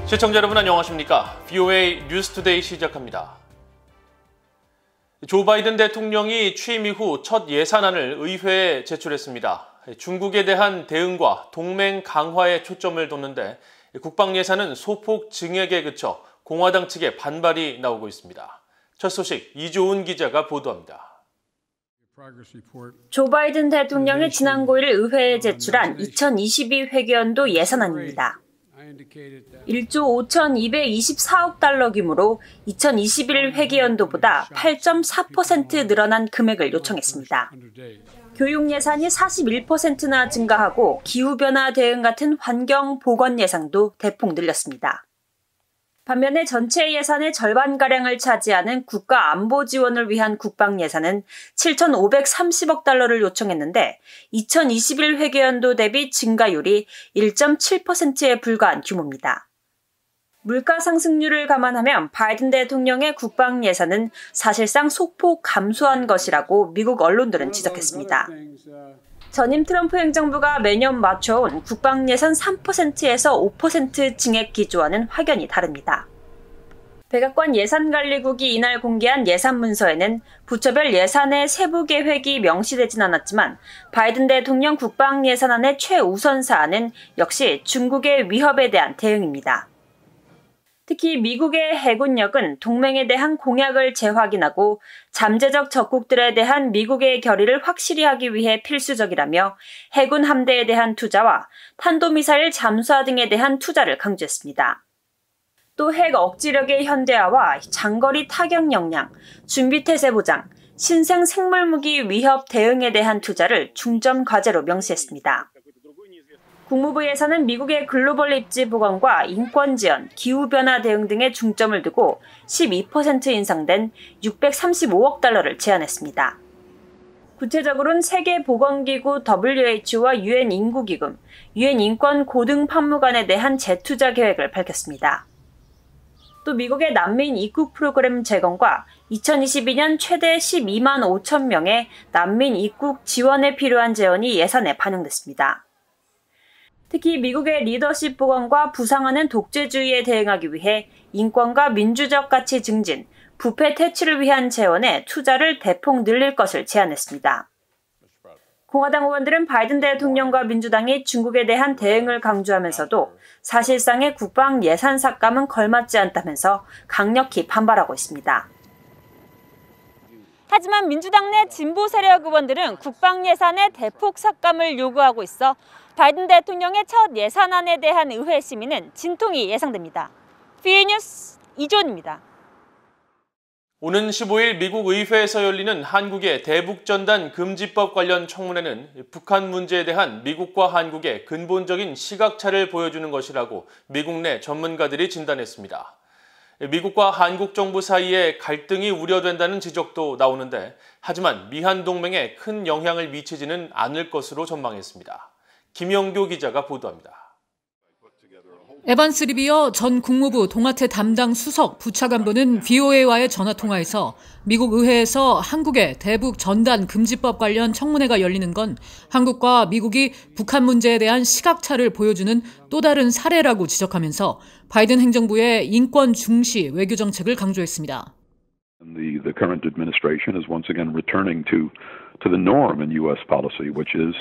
시청자 여러분 안녕하십니까? VOA 뉴스투데이 시작합니다. 조 바이든 대통령이 취임 이후 첫 예산안을 의회에 제출했습니다. 중국에 대한 대응과 동맹 강화에 초점을 뒀는데 국방 예산은 소폭 증액에 그쳐 공화당 측의 반발이 나오고 있습니다. 첫 소식 이조은 기자가 보도합니다. 조 바이든 대통령이 지난 9일 의회에 제출한 2022 회계연도 예산안입니다. 1조 5,224억 달러 규모로 2021 회계연도보다 8.4% 늘어난 금액을 요청했습니다. 교육 예산이 41%나 증가하고 기후변화 대응 같은 환경 보건 예산도 대폭 늘렸습니다. 반면에 전체 예산의 절반가량을 차지하는 국가 안보 지원을 위한 국방 예산은 7,530억 달러를 요청했는데 2021 회계연도 대비 증가율이 1.7%에 불과한 규모입니다. 물가 상승률을 감안하면 바이든 대통령의 국방 예산은 사실상 소폭 감소한 것이라고 미국 언론들은 지적했습니다. 전임 트럼프 행정부가 매년 맞춰온 국방 예산 3%에서 5% 증액 기조와는 확연히 다릅니다. 백악관 예산관리국이 이날 공개한 예산 문서에는 부처별 예산의 세부 계획이 명시되진 않았지만 바이든 대통령 국방 예산안의 최우선 사안은 역시 중국의 위협에 대한 대응입니다. 특히 미국의 해군력은 동맹에 대한 공약을 재확인하고 잠재적 적국들에 대한 미국의 결의를 확실히 하기 위해 필수적이라며 해군 함대에 대한 투자와 탄도미사일 잠수화 등에 대한 투자를 강조했습니다. 또 핵 억지력의 현대화와 장거리 타격 역량, 준비태세 보장, 신생 생물무기 위협 대응에 대한 투자를 중점 과제로 명시했습니다. 국무부 예산은 미국의 글로벌 입지 보건과 인권 지원, 기후변화 대응 등에 중점을 두고 12% 인상된 635억 달러를 제안했습니다. 구체적으로는 세계보건기구 WHO와 UN 인구기금, UN 인권 고등판무관에 대한 재투자 계획을 밝혔습니다. 또 미국의 난민 입국 프로그램 재건과 2022년 최대 12만 5천 명의 난민 입국 지원에 필요한 재원이 예산에 반영됐습니다. 특히 미국의 리더십 보건과 부상하는 독재주의에 대응하기 위해 인권과 민주적 가치 증진, 부패 퇴치를 위한 재원에 투자를 대폭 늘릴 것을 제안했습니다. 공화당 의원들은 바이든 대통령과 민주당이 중국에 대한 대응을 강조하면서도 사실상의 국방 예산 삭감은 걸맞지 않다면서 강력히 반발하고 있습니다. 하지만 민주당 내 진보 세력 의원들은 국방 예산의 대폭 삭감을 요구하고 있어 바이든 대통령의 첫 예산안에 대한 의회 심의는 진통이 예상됩니다. VOA 뉴스 이조은입니다. 오는 15일 미국 의회에서 열리는 한국의 대북전단 금지법 관련 청문회는 북한 문제에 대한 미국과 한국의 근본적인 시각차를 보여주는 것이라고 미국 내 전문가들이 진단했습니다. 미국과 한국 정부 사이에 갈등이 우려된다는 지적도 나오는데 하지만 미한 동맹에 큰 영향을 미치지는 않을 것으로 전망했습니다. 김영교 기자가 보도합니다. 에반스 리비어 전 국무부 동아태 담당 수석 부차관보는 VOA와의 전화통화에서 미국 의회에서 한국의 대북 전단 금지법 관련 청문회가 열리는 건 한국과 미국이 북한 문제에 대한 시각차를 보여주는 또 다른 사례라고 지적하면서 바이든 행정부의 인권 중시 외교 정책을 강조했습니다. The current administration is once again returning to the norm in U.S. policy, which is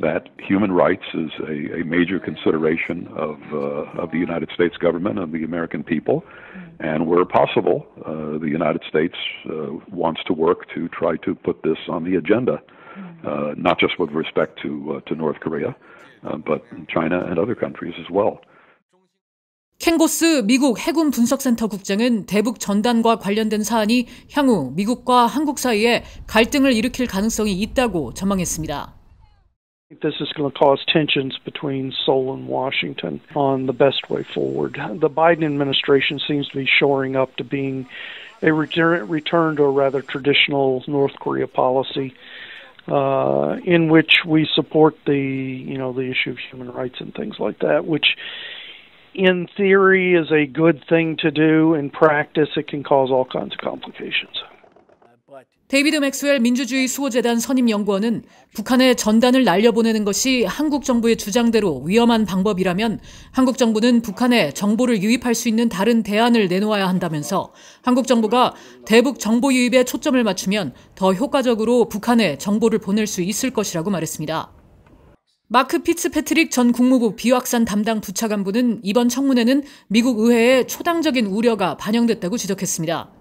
that human rights is a major consideration of the United States government and the American people, and where possible, the United States wants to work to try to put this on the agenda, not just with respect to North Korea, but China and other countries as well. 켄고스 미국 해군 분석센터 국장은 대북 전단과 관련된 사안이 향후 미국과 한국 사이에 갈등을 일으킬 가능성이 있다고 전망했습니다. This is going to cause tensions between Seoul and Washington on the best way forward. The Biden administration seems to be shoring up to being a return to a rather traditional North Korea policy, in which we support the issue of human rights and things like that, which in theory is a good thing to do. In practice, it can cause all kinds of complications. 데이비드 맥스웰 민주주의 수호재단 선임연구원은 북한에 전단을 날려보내는 것이 한국 정부의 주장대로 위험한 방법이라면 한국 정부는 북한에 정보를 유입할 수 있는 다른 대안을 내놓아야 한다면서 한국 정부가 대북 정보 유입에 초점을 맞추면 더 효과적으로 북한에 정보를 보낼 수 있을 것이라고 말했습니다. 마크 피츠패트릭 전 국무부 비확산 담당 부차관보는 이번 청문회는 미국 의회에 초당적인 우려가 반영됐다고 지적했습니다.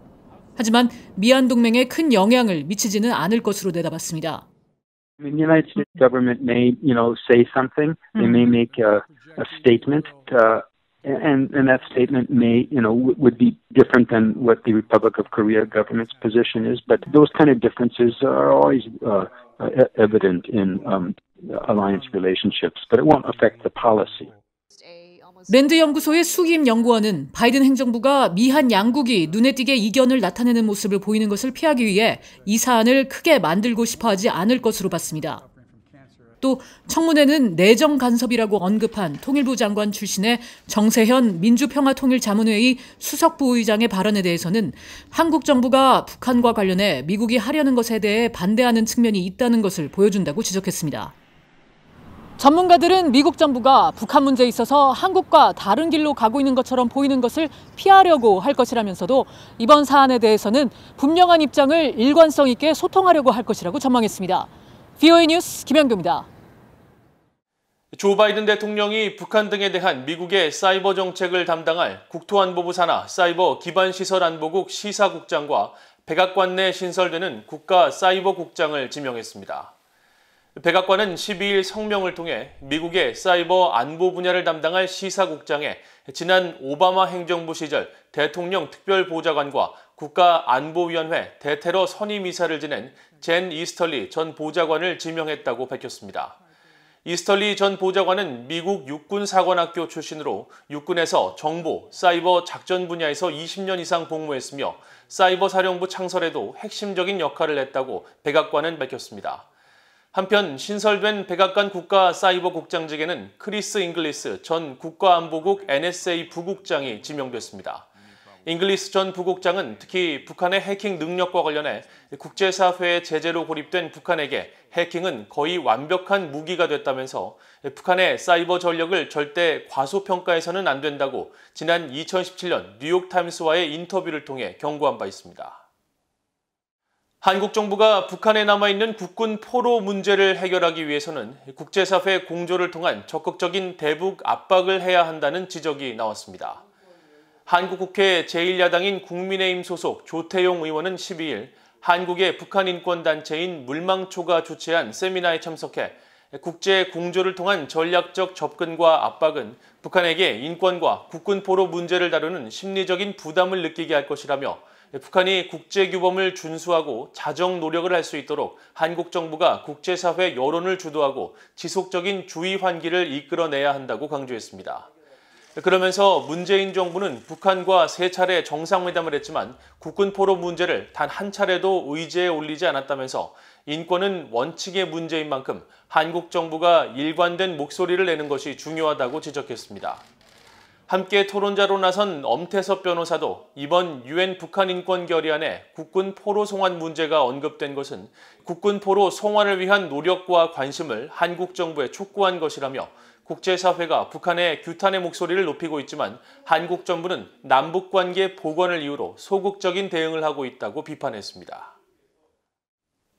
하지만 미한 동맹에 큰 영향을 미치지는 않을 것으로 내다봤습니다. The United States government may, say something. They may make a statement, and that statement may, would be different than what the Republic of Korea government's position is. But those kind of differences are always evident in alliance relationships, but it won't affect the policy. 랜드 연구소의 수기임 연구원은 바이든 행정부가 미한 양국이 눈에 띄게 이견을 나타내는 모습을 보이는 것을 피하기 위해 이 사안을 크게 만들고 싶어 하지 않을 것으로 봤습니다. 또 청문회는 내정 간섭이라고 언급한 통일부 장관 출신의 정세현 민주평화통일자문회의 수석부의장의 발언에 대해서는 한국 정부가 북한과 관련해 미국이 하려는 것에 대해 반대하는 측면이 있다는 것을 보여준다고 지적했습니다. 전문가들은 미국 정부가 북한 문제에 있어서 한국과 다른 길로 가고 있는 것처럼 보이는 것을 피하려고 할 것이라면서도 이번 사안에 대해서는 분명한 입장을 일관성 있게 소통하려고 할 것이라고 전망했습니다. VOA 뉴스 김현규입니다. 조 바이든 대통령이 북한 등에 대한 미국의 사이버 정책을 담당할 국토안보부 산하 사이버 기반시설안보국 시사국장과 백악관 내 신설되는 국가사이버국장을 지명했습니다. 백악관은 12일 성명을 통해 미국의 사이버 안보 분야를 담당할 시사국장에 지난 오바마 행정부 시절 대통령 특별보좌관과 국가안보위원회 대테러 선임이사를 지낸 젠 이스털리 전 보좌관을 지명했다고 밝혔습니다. 이스털리 전 보좌관은 미국 육군사관학교 출신으로 육군에서 정보, 사이버 작전 분야에서 20년 이상 복무했으며 사이버 사령부 창설에도 핵심적인 역할을 했다고 백악관은 밝혔습니다. 한편 신설된 백악관 국가사이버국장직에는 크리스 잉글리스 전 국가안보국 NSA 부국장이 지명됐습니다. 잉글리스 전 부국장은 특히 북한의 해킹 능력과 관련해 국제사회의 제재로 고립된 북한에게 해킹은 거의 완벽한 무기가 됐다면서 북한의 사이버 전력을 절대 과소평가해서는 안 된다고 지난 2017년 뉴욕타임스와의 인터뷰를 통해 경고한 바 있습니다. 한국 정부가 북한에 남아있는 국군 포로 문제를 해결하기 위해서는 국제사회 공조를 통한 적극적인 대북 압박을 해야 한다는 지적이 나왔습니다. 한국 국회 제1야당인 국민의힘 소속 조태용 의원은 12일 한국의 북한 인권단체인 물망초가 주최한 세미나에 참석해 국제 공조를 통한 전략적 접근과 압박은 북한에게 인권과 국군 포로 문제를 다루는 심리적인 부담을 느끼게 할 것이라며 북한이 국제규범을 준수하고 자정 노력을 할 수 있도록 한국 정부가 국제사회 여론을 주도하고 지속적인 주의 환기를 이끌어내야 한다고 강조했습니다. 그러면서 문재인 정부는 북한과 3차례 정상회담을 했지만 국군 포로 문제를 단 한 차례도 의제에 올리지 않았다면서 인권은 원칙의 문제인 만큼 한국 정부가 일관된 목소리를 내는 것이 중요하다고 지적했습니다. 함께 토론자로 나선 엄태섭 변호사도 이번 유엔 북한 인권 결의안에 국군 포로 송환 문제가 언급된 것은 국군 포로 송환을 위한 노력과 관심을 한국 정부에 촉구한 것이라며 국제사회가 북한의 규탄의 목소리를 높이고 있지만 한국 정부는 남북관계 복원을 이유로 소극적인 대응을 하고 있다고 비판했습니다.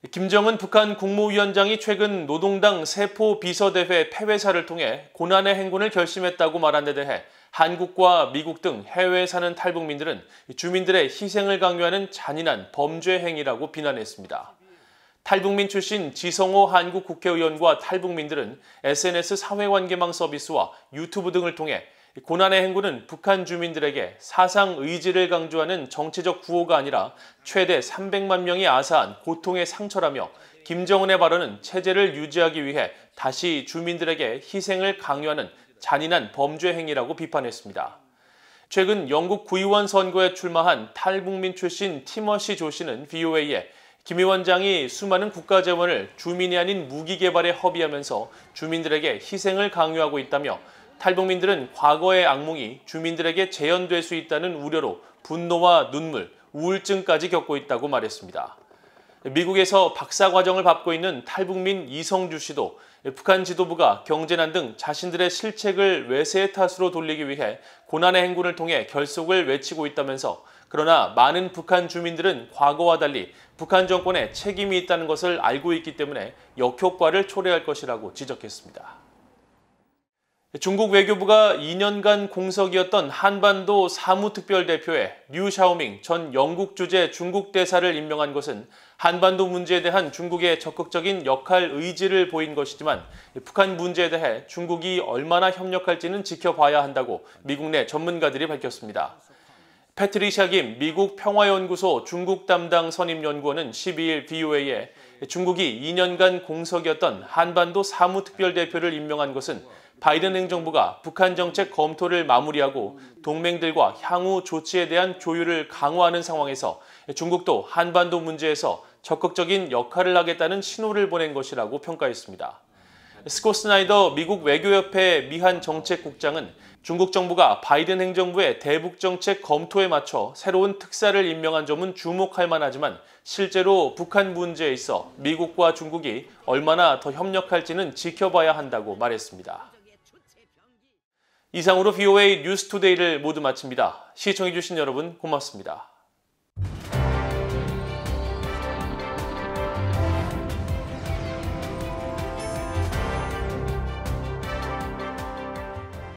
김정은 북한 국무위원장이 최근 노동당 세포 비서대회 폐회사를 통해 고난의 행군을 결심했다고 말한 데 대해 한국과 미국 등 해외에 사는 탈북민들은 주민들의 희생을 강요하는 잔인한 범죄 행위라고 비난했습니다. 탈북민 출신 지성호 한국 국회의원과 탈북민들은 SNS 사회관계망 서비스와 유튜브 등을 통해 고난의 행군은 북한 주민들에게 사상 의지를 강조하는 정치적 구호가 아니라 최대 300만 명이 아사한 고통의 상처라며 김정은의 발언은 체제를 유지하기 위해 다시 주민들에게 희생을 강요하는 잔인한 범죄 행위라고 비판했습니다. 최근 영국 구의원 선거에 출마한 탈북민 출신 티머시 조 씨는 VOA에 김 위원장이 수많은 국가 재원을 주민이 아닌 무기 개발에 허비하면서 주민들에게 희생을 강요하고 있다며 탈북민들은 과거의 악몽이 주민들에게 재현될 수 있다는 우려로 분노와 눈물, 우울증까지 겪고 있다고 말했습니다. 미국에서 박사과정을 밟고 있는 탈북민 이성주 씨도 북한 지도부가 경제난 등 자신들의 실책을 외세의 탓으로 돌리기 위해 고난의 행군을 통해 결속을 외치고 있다면서 그러나 많은 북한 주민들은 과거와 달리 북한 정권에 책임이 있다는 것을 알고 있기 때문에 역효과를 초래할 것이라고 지적했습니다. 중국 외교부가 2년간 공석이었던 한반도 사무특별대표에 류 샤오밍 전 영국 주재 중국 대사를 임명한 것은 한반도 문제에 대한 중국의 적극적인 역할 의지를 보인 것이지만 북한 문제에 대해 중국이 얼마나 협력할지는 지켜봐야 한다고 미국 내 전문가들이 밝혔습니다. 패트리샤 김 미국 평화연구소 중국 담당 선임연구원은 12일 VOA에 중국이 2년간 공석이었던 한반도 사무특별대표를 임명한 것은 바이든 행정부가 북한 정책 검토를 마무리하고 동맹들과 향후 조치에 대한 조율을 강화하는 상황에서 중국도 한반도 문제에서 적극적인 역할을 하겠다는 신호를 보낸 것이라고 평가했습니다. 스콧 스나이더 미국 외교협회 미한 정책국장은 중국 정부가 바이든 행정부의 대북 정책 검토에 맞춰 새로운 특사를 임명한 점은 주목할 만하지만 실제로 북한 문제에 있어 미국과 중국이 얼마나 더 협력할지는 지켜봐야 한다고 말했습니다. 이상으로 VOA 뉴스투데이를 모두 마칩니다. 시청해주신 여러분 고맙습니다.